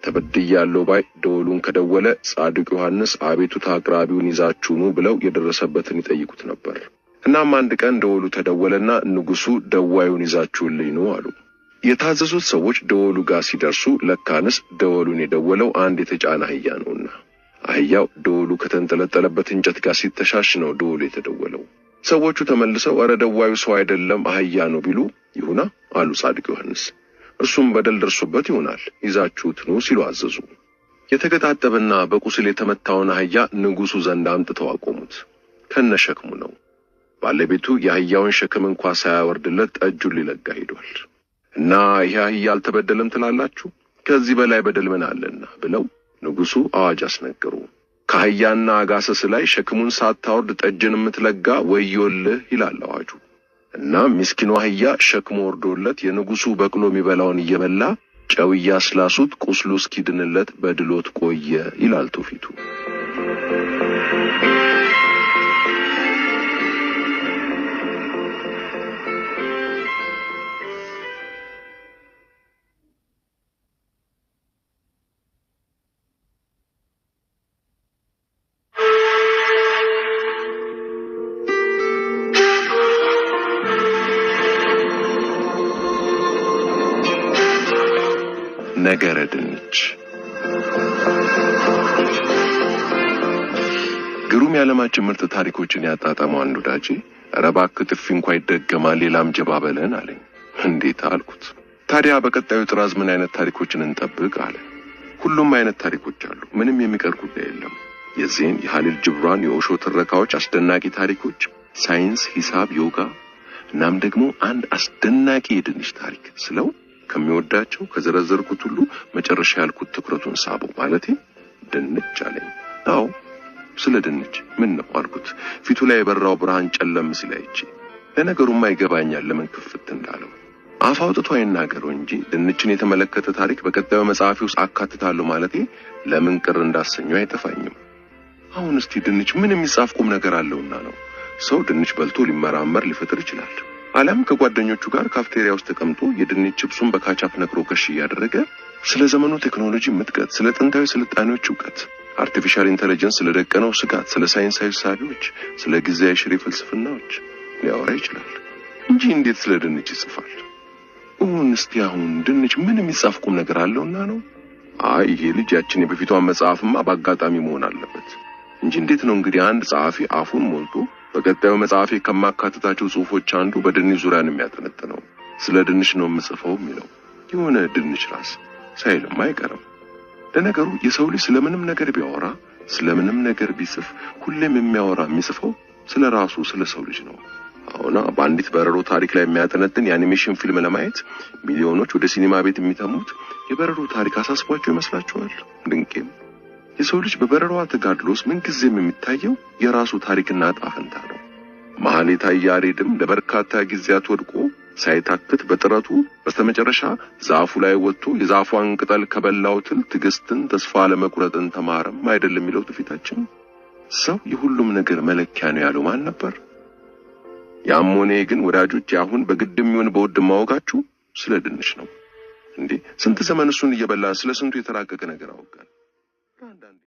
ተበድያለሁ ባይ ደወሉን ከደወለ ጻድቁ ዮሐንስ አቤቱታ አቅራቢውን ይዛችሁኑ ብለው የደረሰበትን ይጠይቁት ነበር። እናም አንድ ቀን ደወሉ ተደወለና ንጉሱ ደዋዩን ይዛችሁልኝ ነው አሉ። የታዘዙት ሰዎች ደወሉ ጋር ሲደርሱ ለካንስ ደወሉን የደወለው አንድ የተጫነ አህያ ነውና አህያው ደወሉ ከተንጠለጠለበት እንጨት ጋር ሲተሻሽ ነው ደወሉ የተደወለው። ሰዎቹ ተመልሰው እረ ደዋዩ ሰው አይደለም አህያ ነው ቢሉ ይሁና አሉ ጻድቅ ዮሐንስ። እርሱም በደል ደርሶበት ይሆናል ይዛችሁት ነው ሲሉ አዘዙ። የተገጣጠበና በቁስል የተመታውን አህያ ንጉሱ ዘንድ አምጥተው አቆሙት። ከነሸክሙ ነው። ባለቤቱ የአህያውን ሸክም እንኳን ሳያወርድለት ጠጁን ሊለጋ ሄዷል። እና ይህ አህያ አልተበደለም ትላላችሁ? ከዚህ በላይ በደል ምን አለና ብለው ንጉሱ አዋጅ አስነገሩ። ከአህያና አጋሰስ ላይ ሸክሙን ሳታወርድ ጠጅን የምትለጋ ወዮልህ ይላል አዋጁ። እና ምስኪኑ አህያ ሸክሙ ወርዶለት የንጉሱ በቅሎ የሚበላውን እየበላ ጨው እያስላሱት ቁስሉ እስኪድንለት በድሎት ቆየ ይላል ትውፊቱ። ነገረ ድንች ግሩም የዓለማችን ምርጥ ታሪኮችን ያጣጣመው አንድ ወዳጄ ኧረ እባክህ ጥፊ እንኳን ይደገማል ሌላም ጀባበለን አለኝ። እንዴት አልኩት። ታዲያ በቀጣዩ ጥራዝ ምን አይነት ታሪኮችን እንጠብቅ አለ። ሁሉም አይነት ታሪኮች አሉ፣ ምንም የሚቀር ጉዳይ የለም። የዚህን የሃሊል ጅብራን የኦሾ ትረካዎች አስደናቂ ታሪኮች፣ ሳይንስ፣ ሂሳብ፣ ዮጋ እናም ደግሞ አንድ አስደናቂ የድንች ታሪክ ስለው ከሚወዳቸው ከዘረዘርኩት ሁሉ መጨረሻ ያልኩት ትኩረቱን ሳበው። ማለቴ ድንች አለኝ። አዎ ስለ ድንች ምን ነው አልኩት። ፊቱ ላይ የበራው ብርሃን ጨለም ሲል አይቼ ለነገሩማ ይገባኛል ለምን ክፍት እንዳለው። አፍ አውጥቶ አይናገረው እንጂ ድንችን የተመለከተ ታሪክ በቀጣዩ መጽሐፊ ውስጥ አካትታለሁ ማለቴ ለምን ቅር እንዳሰኘው አይተፋኝም። አሁን እስቲ ድንች ምን የሚጻፍ ቁም ነገር አለውና ነው? ሰው ድንች በልቶ ሊመራመር ሊፈጥር ይችላል። አለም ከጓደኞቹ ጋር ካፍቴሪያ ውስጥ ተቀምጦ የድንች ቺፕሱን በካቻፕ ነክሮ ከሽ ያደረገ ስለ ዘመኑ ቴክኖሎጂ ምጥቀት፣ ስለ ጥንታዊ ስልጣኔዎች ዕውቀት፣ አርቲፊሻል ኢንተለጀንስ ስለደቀነው ስጋት፣ ስለ ሳይንሳዊ ሳቢዎች፣ ስለ ጊዜያዊ ሽሬ ፍልስፍናዎች ሊያወራ ይችላል እንጂ እንዴት ስለ ድንች ይጽፋል? እስቲ አሁን ድንች ምን የሚጻፍ ቁም ነገር አለውና ነው? አይ ይሄ ልጅ ያችን የበፊቷን መጽሐፍማ በአጋጣሚ መሆን አለበት እንጂ እንዴት ነው እንግዲህ አንድ ጸሐፊ አፉን ሞልቶ በቀጣዩ መጽሐፌ ከማካተታቸው ጽሑፎች አንዱ በድንች ዙሪያ ነው የሚያጠነጥነው፣ ስለ ድንች ነው የምጽፈው የሚለው የሆነ ድንች ራስ ሳይልም አይቀርም። ለነገሩ የሰው ልጅ ስለምንም ነገር ቢያወራ ስለምንም ነገር ቢጽፍ ሁሌም የሚያወራ የሚጽፈው ስለ ራሱ ስለ ሰው ልጅ ነው። አሁና በአንዲት በረሮ ታሪክ ላይ የሚያጠነጥን የአኒሜሽን ፊልም ለማየት ሚሊዮኖች ወደ ሲኒማ ቤት የሚተሙት የበረሮ ታሪክ አሳስቧቸው ይመስላችኋል? ድንቄም የሰው ልጅ በበረሮዋ ተጋድሎስ ምንጊዜም የሚታየው የራሱ ታሪክና ጣፈንታ ነው። ማህሌት ያሬድም ለበርካታ ጊዜያት ወድቆ ሳይታክት በጥረቱ በስተመጨረሻ ዛፉ ላይ ወጥቶ የዛፏን ቅጠል ከበላው ትል ትዕግስትን ተስፋ ለመቁረጥን ተማረም አይደለም የሚለው ትውፊታችን። ሰው የሁሉም ነገር መለኪያ ነው ያለው ማን ነበር? ያም ሆነ ግን ወዳጆች አሁን በግድም ይሁን በውድ ማወጋችሁ ስለ ድንች ነው እንዴ። ስንት ዘመን እሱን እየበላን ስለ ስንቱ የተራቀቀ ነገር አወጋን።